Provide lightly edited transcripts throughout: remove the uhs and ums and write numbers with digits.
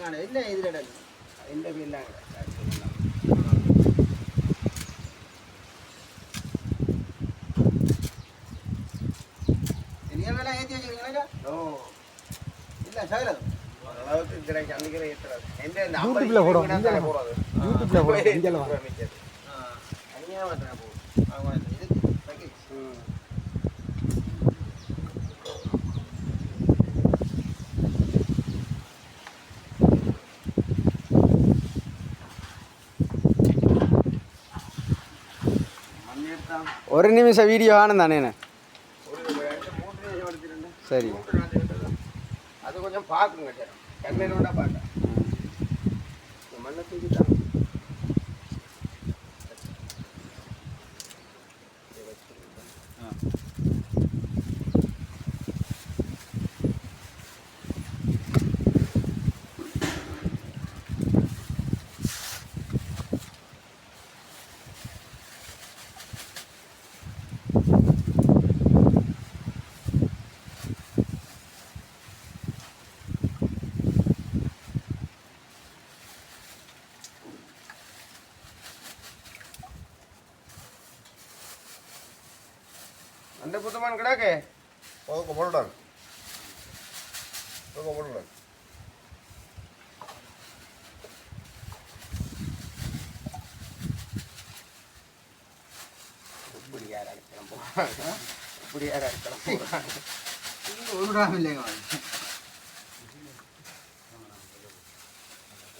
என்ன இதில் இந்த வீல்லாங்க இதெல்லாம் ஏற்றி வச்சுருக்கீங்களா? ஓ இல்லை சகலம் அளவுக்கு கிடைக்க அன்றைக்கே ஏற்றுறாது எந்த யூடியூப்பில் போடுவோம் யூடியூப்பில் போடுவோம் தனியாக மாட்டேன் போகும் ஆமாம் இது பேக்கேஜ் ஒரு நிமிஷம் வீடியோ ஆனு தானே சரி அது கொஞ்சம் பார்க்குங்க கண்ணோட பார்க்க மண்ணை தூக்கி தான் அந்த புத்தமான் கிடாக்கே போடுறாங்க இப்படி யார் அடிக்கலாம் போகிறாங்க இப்படி யார் அடிக்கலாம் போகிறாங்க ஒரு கிராம் இல்லைங்க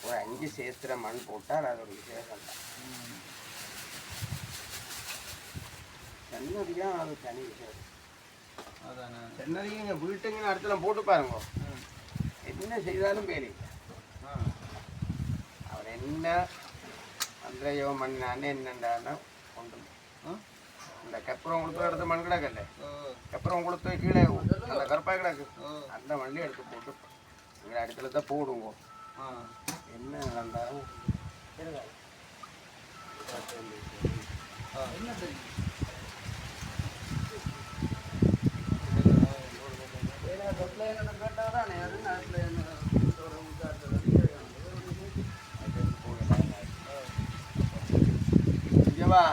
ஒரு 5 சேத்திர மண் போட்டால் அது ஒரு விசேஷம் தான் சென்னதியாக அது தனி விஷயம் அதானே சென்னதிங்க வீட்டுங்க இடத்துல போட்டு பாருங்க என்ன செய்தாலும் வேலை அவர் என்ன அன்றையோ மண்ணான்னு என்னண்டான்னா கொண்டு இந்த கற்பூரம் கொடுத்த இடத்த மண் கிடக்கல்ல கற்பூரம் கொடுத்த கீழே அந்த கருப்பாய் கிடக்கு அந்த மண்ணிலே எடுத்து போட்டு எங்கள் இடத்துல தான் போடுவோம் என்ன நடந்தாலும் என்ன தெரியும்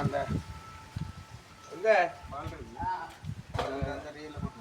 அந்த எங்க அந்த ரீல்ல போட்டு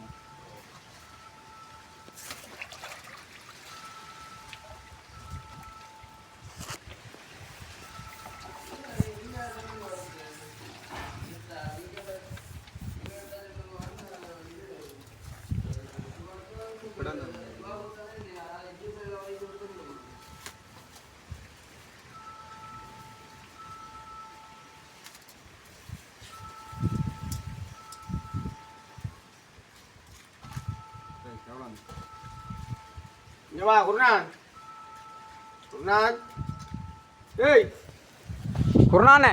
குருநான் ஏய் குருநானே